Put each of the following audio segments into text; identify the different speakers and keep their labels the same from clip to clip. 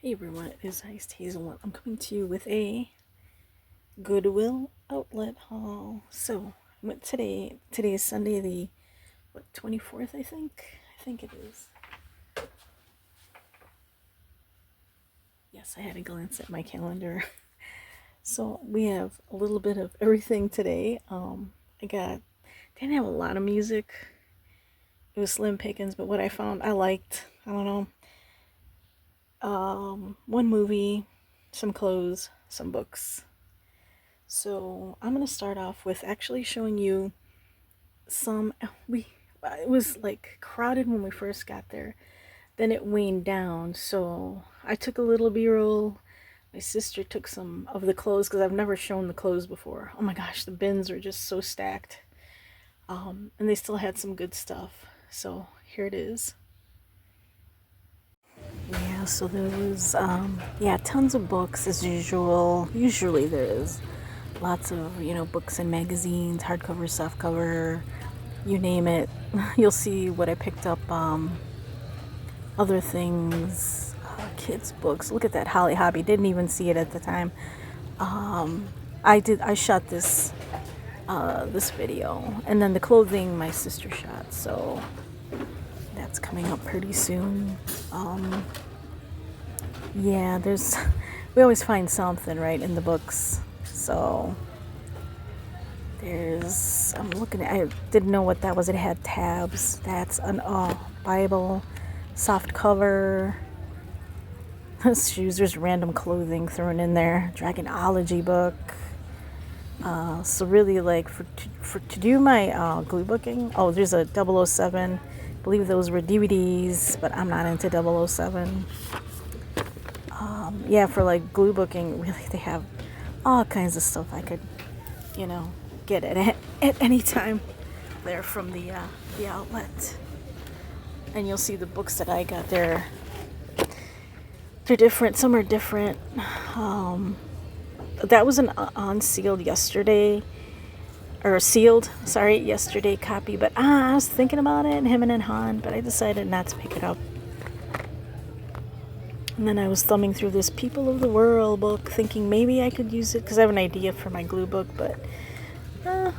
Speaker 1: Hey everyone, it is Icedhazelnut. I'm coming to you with a Goodwill Outlet haul. So, today is Sunday the 24th, I think? I think it is. Yes, I had a glance at my calendar. So, we have a little bit of everything today. Didn't have a lot of music. It was slim pickings, but what I found I liked. I don't know. One movie, some clothes, some books. So I'm gonna start off with actually showing you it was like crowded when we first got there. Then it waned down, so I took a little B-roll. My sister took some of the clothes because I've never shown the clothes before. Oh my gosh, the bins are just so stacked. And they still had some good stuff. So here it is. Yeah, so there was, tons of books as usual. Usually there is lots of, books and magazines, hardcover, softcover, you name it. You'll see what I picked up, other things, kids' books. Look at that Holly Hobby. Didn't even see it at the time. I shot this video. And then the clothing my sister shot, so that's coming up pretty soon. Yeah, we always find something, right, in the books. So I'm looking at, I didn't know what that was. It had tabs. That's an Bible, soft cover. Shoes, there's random clothing thrown in there. Dragonology book. So really, like, to do my glue booking, there's a 007. I believe those were DVDs, but I'm not into 007. For like glue booking, really they have all kinds of stuff I could, get at any time there from the outlet. And you'll see the books that I got there. They're different. Some are different. That was an unsealed yesterday, or sealed, sorry, yesterday copy. But I was thinking about it, him and Han, but I decided not to pick it up. And then I was thumbing through this People of the World book, thinking maybe I could use it because I have an idea for my glue book, but not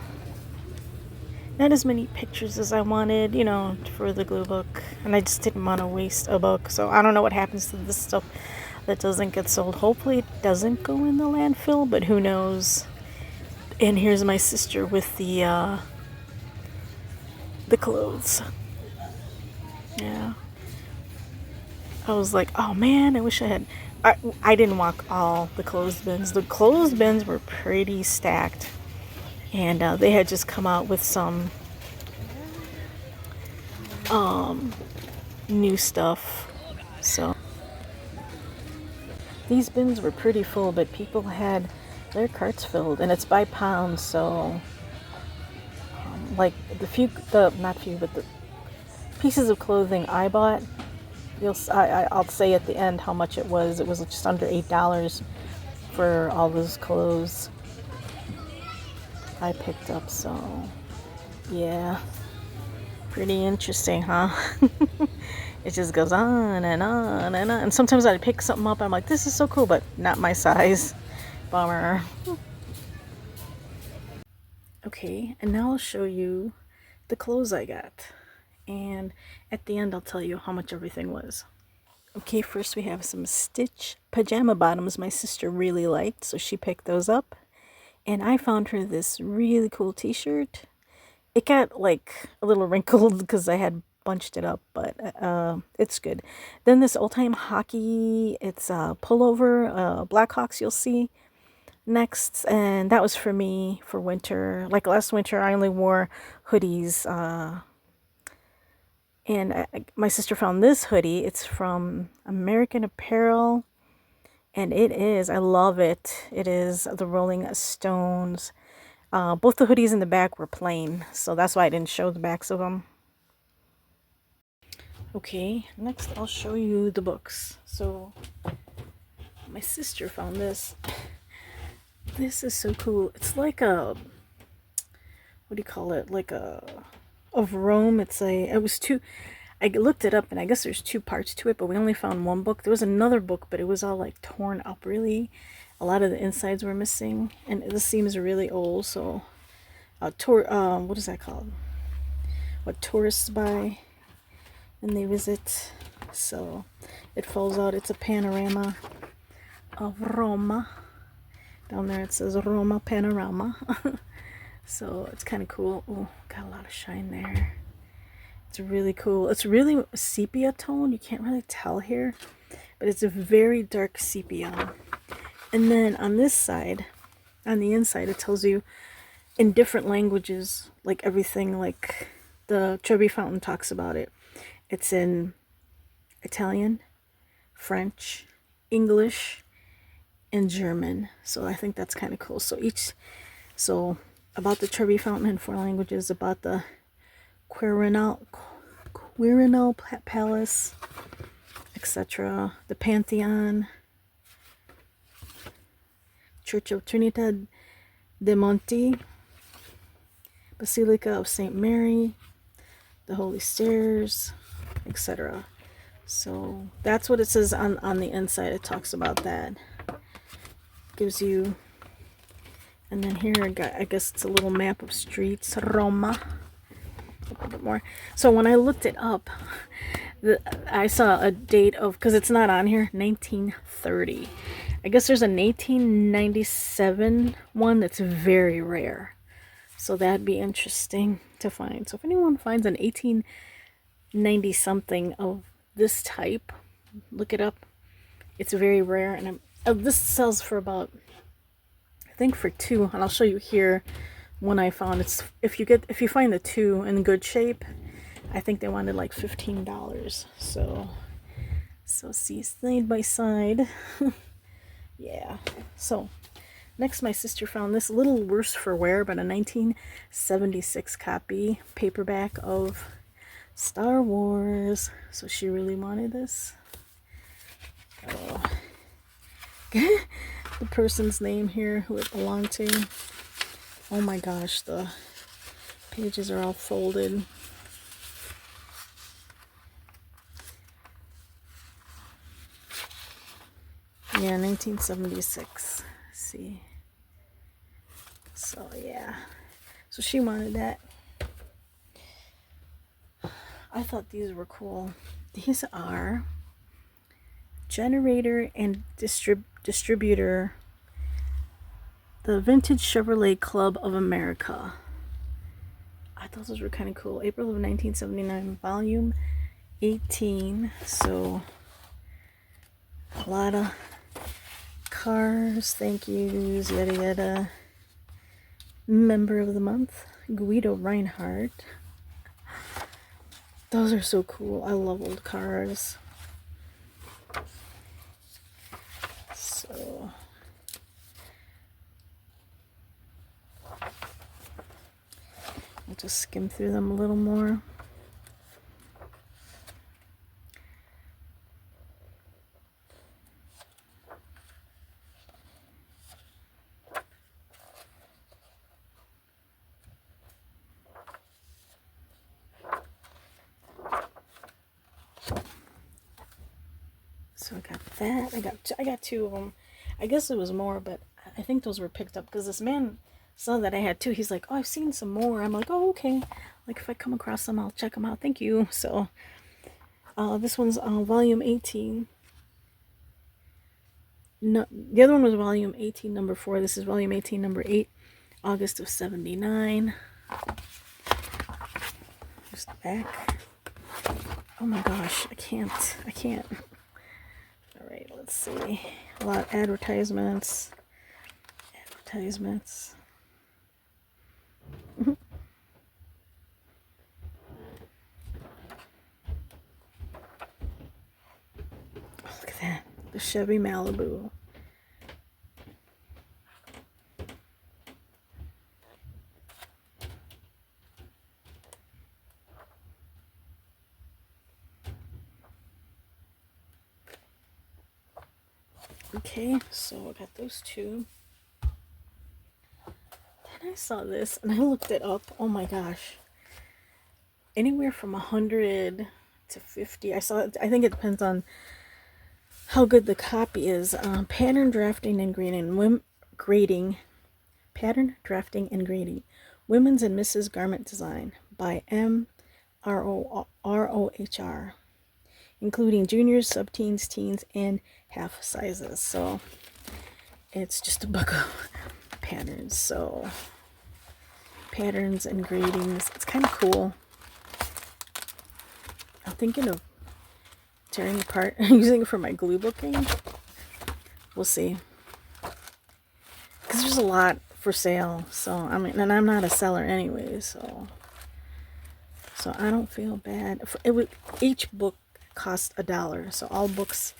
Speaker 1: as many pictures as I wanted, for the glue book. And I just didn't want to waste a book. So I don't know what happens to this stuff that doesn't get sold. Hopefully it doesn't go in the landfill, but who knows. And here's my sister with the clothes. Yeah. I was like, oh man, I wish I had. I didn't walk all the clothes bins. The clothes bins were pretty stacked. And they had just come out with some new stuff. So these bins were pretty full, but people had their carts filled. And it's by pound, so like the pieces of clothing I bought, I'll say at the end how much it was. It was just under $8 for all those clothes I picked up. So yeah, pretty interesting, huh? It just goes on and on and on. And sometimes I pick something up, I'm like, this is so cool, but not my size. Bummer. Okay, and now I'll show you the clothes I got. And at the end, I'll tell you how much everything was. Okay, first we have some Stitch pajama bottoms my sister really liked, so she picked those up. And I found her this really cool t-shirt. It got like a little wrinkled because I had bunched it up, but it's good. Then this old-time hockey, it's a pullover, Blackhawks you'll see next, and that was for me for winter. Like last winter, I only wore hoodies. And my sister found this hoodie. It's from American Apparel. And I love it. It is the Rolling Stones. Both the hoodies in the back were plain. So that's why I didn't show the backs of them. Okay, next I'll show you the books. So my sister found this. This is so cool. It's like what do you call it? Like of Rome. It was two. I looked it up, and I guess there's two parts to it, but we only found one book. There was another book, but it was all like torn up really. A lot of the insides were missing, and this seems really old. So, what is that called? What tourists buy and they visit. So, it falls out. It's a panorama of Roma. Down there it says Roma Panorama. So it's kind of cool. Oh, got a lot of shine there. It's really cool. It's really sepia tone. You can't really tell here, but it's a very dark sepia. And then on this side, on the inside, it tells you in different languages, like everything, like the Trevi Fountain talks about it. It's in Italian, French, English, and German. So I think that's kind of cool. So about the Trevi Fountain in 4 languages, about the Quirinal Palace, etc., the Pantheon, Church of Trinidad de Monte, Basilica of St. Mary, the Holy Stairs, etc. So that's what it says on the inside. It talks about that. Gives you, and then here I guess it's a little map of streets, Roma. A little bit more. So when I looked it up, I saw a date of, because it's not on here, 1930. I guess there's an 1897 one that's very rare. So that'd be interesting to find. So if anyone finds an 1890 something of this type, look it up. It's very rare, and this sells for about, I think for 2, and I'll show you here one I found. It's if you find the 2 in good shape, I think they wanted like $15. So see, side by side. Yeah. So next, my sister found this, a little worse for wear, but a 1976 copy paperback of Star Wars. So she really wanted this. Oh. The person's name here who it belonged to. Oh my gosh, the pages are all folded. Yeah, 1976. See. So yeah. So she wanted that. I thought these were cool. These are generator and distributor, the Vintage Chevrolet Club of America. I thought those were kind of cool. April of 1979, volume 18. So a lot of cars, thank yous, yada yada. Member of the month, Guido Reinhardt. Those are so cool. I love old cars. So I'll just skim through them a little more. So I got that. I got 2 of them. I guess it was more, but I think those were picked up because this man saw that I had 2. He's like, "Oh, I've seen some more." I'm like, "Oh, okay. Like if I come across them, I'll check them out. Thank you." So this one's volume 18. No, the other one was volume 18, number 4. This is volume 18, number 8, August of 79. Just the back. Oh my gosh, I can't. All right, let's see. A lot of advertisements. Look at that. The Chevy Malibu. Okay, so I got those 2. Then I saw this and I looked it up. Oh my gosh. Anywhere from $100 to 50. I think it depends on how good the copy is. Pattern drafting and grading. Pattern drafting and grading. Women's and Mrs. Garment Design by M. Rohr, including juniors, sub-teens, teens, and half sizes. So it's just a book of patterns. So patterns and gradings. It's kind of cool. I'm thinking of tearing apart and using it for my glue booking. We'll see. Because there's a lot for sale. So, I mean, and I'm not a seller anyway, so I don't feel bad. Each book cost $1, so all books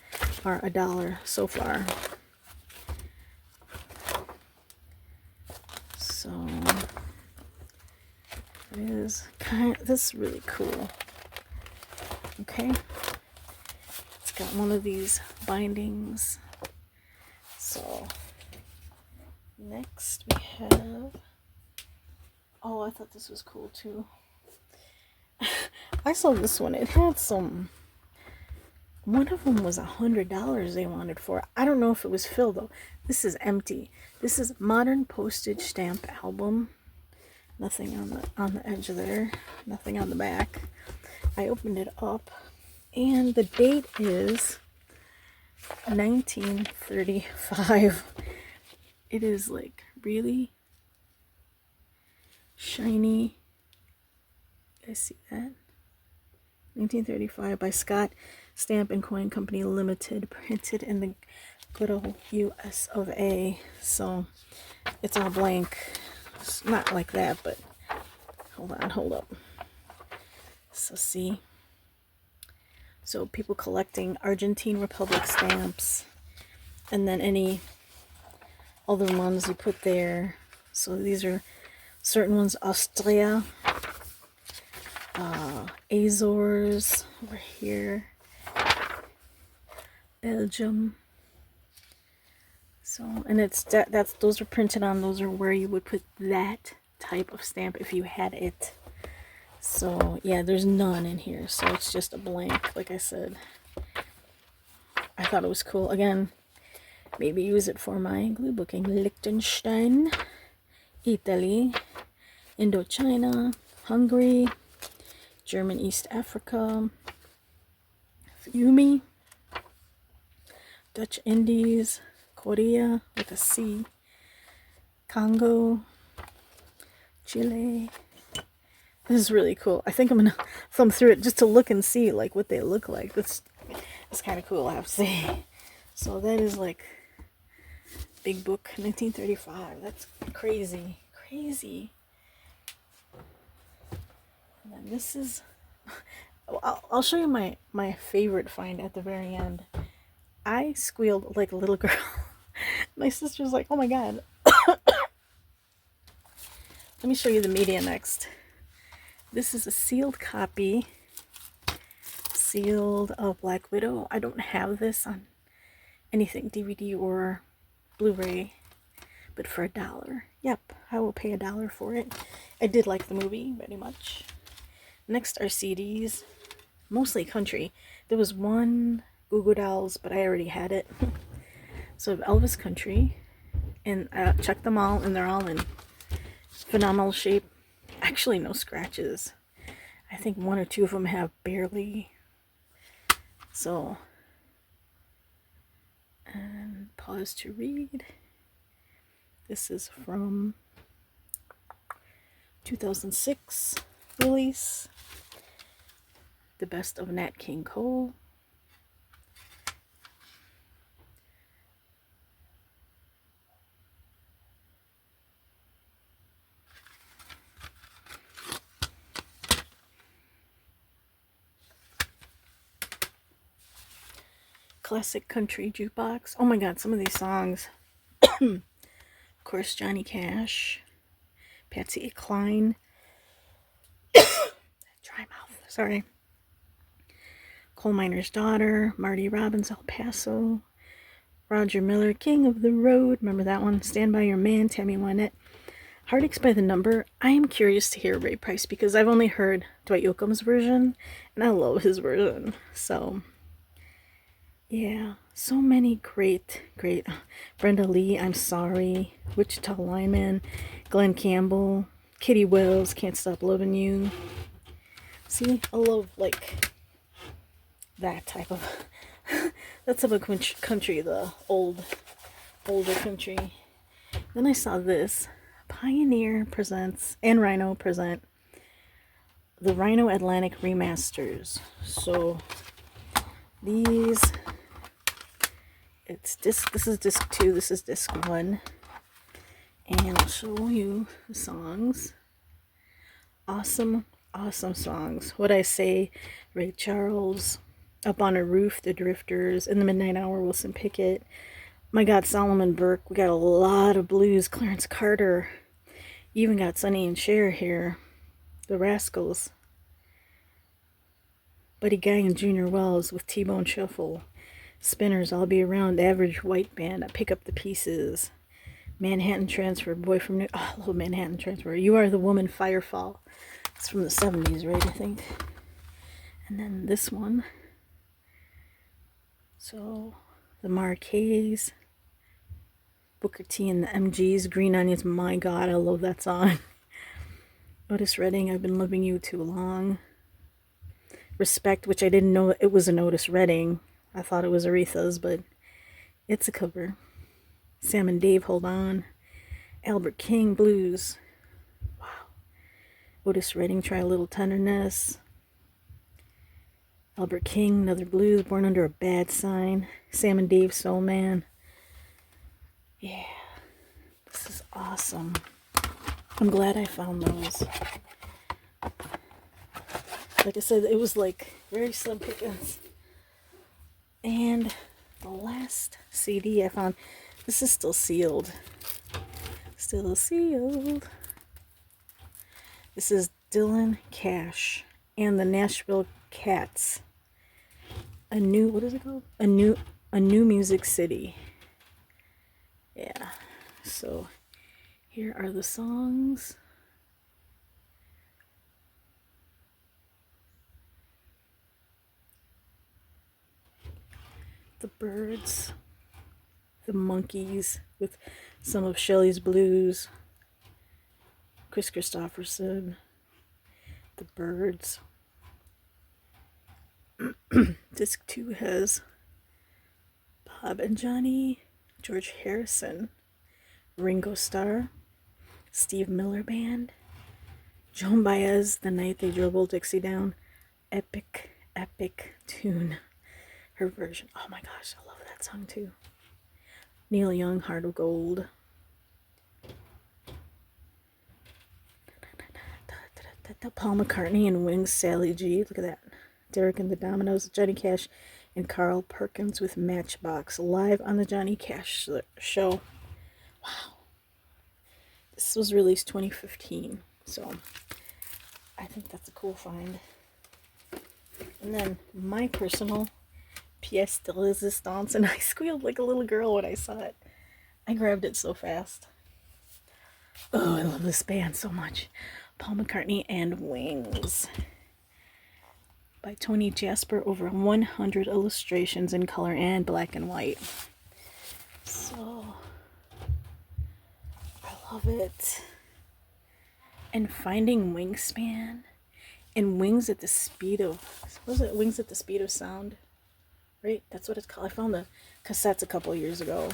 Speaker 1: are $1 so far. So this is really cool. Okay, it's got one of these bindings. So next we have, oh, I thought this was cool too. I saw this one. It had one of them was $100 they wanted for it. I don't know if it was filled though. This is empty. This is Modern Postage Stamp Album. Nothing on the edge there. Nothing on the back. I opened it up and the date is 1935. It is like really shiny. You guys see that? 1935 by Scott Stamp and Coin Company Limited, printed in the good old US of A. So it's all blank. It's not like that, but hold up. So see. So people collecting Argentine Republic stamps, and then any other ones you put there. So these are certain ones: Austria, Azores over here, Belgium. So, and those are printed on. Those are where you would put that type of stamp if you had it. So yeah, there's none in here, so it's just a blank. Like I said, I thought it was cool. Again, maybe use it for my glue booking. Liechtenstein, Italy, Indochina, Hungary, German East Africa, Fiume, Dutch Indies, Korea with a C, Congo, Chile. This is really cool. I think I'm gonna thumb through it just to look and see like what they look like. It's kind of cool, I have to say. So that is like big book, 1935. That's crazy. And then this is, I'll show you my favorite find at the very end. I squealed like a little girl. My sister's like, oh my god. Let me show you the media next. This is a sealed copy. Sealed of Black Widow. I don't have this on anything, DVD or Blu-ray, but for $1. Yep, I will pay $1 for it. I did like the movie very much. Next are CDs, mostly country. There was one Goo Goo Dolls, but I already had it. So Elvis Country, and I checked them all, and they're all in phenomenal shape. Actually, no scratches. I think one or two of them have barely. So, and pause to read. This is from 2006 release. The Best of Nat King Cole. Classic country jukebox. Oh my god, some of these songs. Of course, Johnny Cash, Patsy Cline, dry mouth, sorry. Coal Miner's Daughter, Marty Robbins, El Paso, Roger Miller, King of the Road, remember that one? Stand By Your Man, Tammy Wynette, Hard to explain the number. I am curious to hear Ray Price because I've only heard Dwight Yoakam's version, and I love his version. So, yeah, so many great. Brenda Lee, I'm Sorry, Wichita Lineman, Glenn Campbell, Kitty Wells, Can't Stop Loving You. See, I love like that type of that type of country, the older country. Then I saw this. Pioneer presents and Rhino present the Rhino Atlantic remasters. So these, this is disc 2, this is disc 1, and I'll show you the songs. Awesome songs. What I Say, Ray Charles, Up on a Roof, The Drifters, In the Midnight Hour, Wilson Pickett, My God, Solomon Burke. We got a lot of blues. Clarence Carter. Even got Sonny and Cher here. The Rascals. Buddy Guy and Junior Wells with T-Bone Shuffle. Spinners, I'll Be Around. The Average White Band, I Pick Up the Pieces. Manhattan Transfer, Boy from New... Oh, I love Manhattan Transfer. You Are the Woman, Firefall. It's from the 70s, right, I think. And then this one. So, the Marqués. Booker T and the MGs, Green Onions, my God, I love that song. Otis Redding, I've Been Loving You Too Long. Respect, which I didn't know it was an Otis Redding. I thought it was Aretha's, but it's a cover. Sam and Dave, Hold On. Albert King, Blues. Wow. Otis Redding, Try a Little Tenderness. Albert King, Another Blues, Born Under a Bad Sign. Sam and Dave, Soul Man. Yeah, this is awesome. I'm glad I found those. Like I said, it was like very slim pickings. And the last CD I found, this is still sealed. Still sealed. This is Dylan Cash and the Nashville Cats. What is it called? A new Music City. Yeah, so here are the songs. The Birds, the Monkees with some of Shelley's Blues, Chris Christopherson, the Birds. Disc 2 has Bob and Johnny, George Harrison, Ringo Starr, Steve Miller Band, Joan Baez, The Night They Drove Old Dixie Down. Epic tune. Her version. Oh my gosh, I love that song too. Neil Young, Heart of Gold. Paul McCartney and Wings, Sally G. Look at that. Derek and the Dominoes, Johnny Cash and Carl Perkins with Matchbox, live on the Johnny Cash show. Wow. This was released 2015, so I think that's a cool find. And then my personal pièce de résistance, and I squealed like a little girl when I saw it. I grabbed it so fast. Oh, I love this band so much. Paul McCartney and Wings. By Tony Jasper, over 100 illustrations in color and black and white. So, I love it. And finding Wingspan and Wings at the Speed of, what was it? Wings at the Speed of Sound? Right? That's what it's called. I found the cassettes a couple years ago.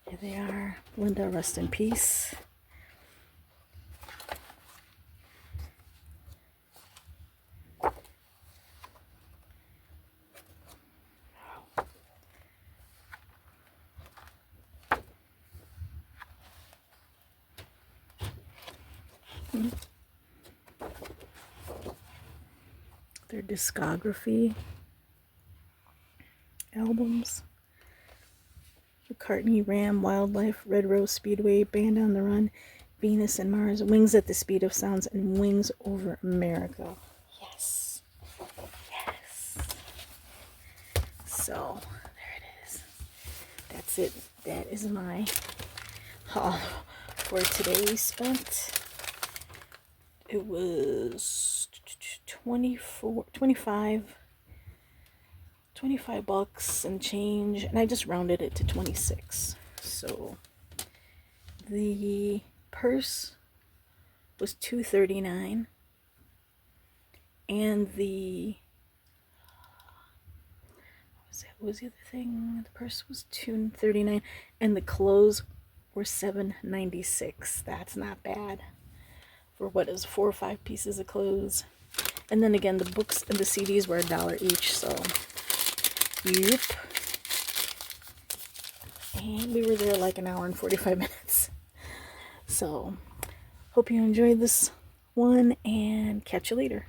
Speaker 1: Here they are. Linda, rest in peace. Their discography, albums. McCartney, Ram, Wildlife, Red Rose Speedway, Band on the Run, Venus and Mars, Wings at the Speed of Sounds, and Wings Over America. Yes. Yes. So, there it is. That's it. That is my For today we spent, it was 25 bucks and change, and I just rounded it to 26. So the purse was $2.39, and what was the other thing? The purse was $2.39, and the clothes were $7.96. That's not bad for what is 4 or 5 pieces of clothes. And then again, the books and the CDs were $1 each, so yep. And we were there like an hour and 45 minutes. So hope you enjoyed this one, and catch you later.